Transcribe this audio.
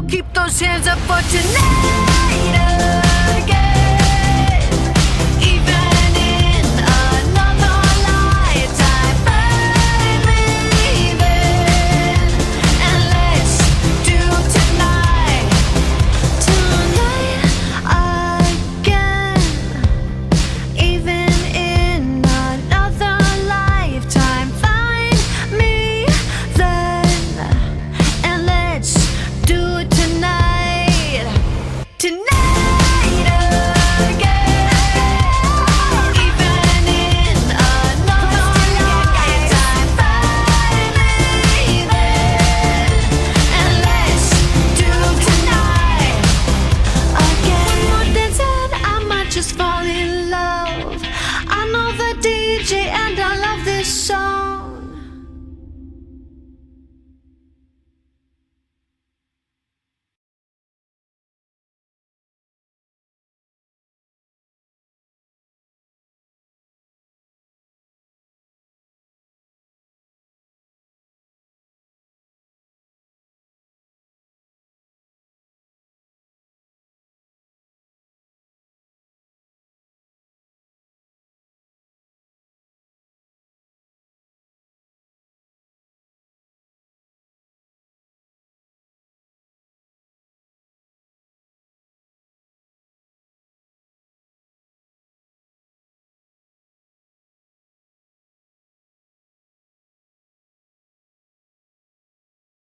Keep those hands up for tonight again. Even in another lifetime, find me then, and let's do tonight again. Even in another lifetime, find me then, and let's do it tonight again. Even in another lifetime, find me then, and let's do tonight again. One more dance and I might just fall in love. I know the DJ and I love this song.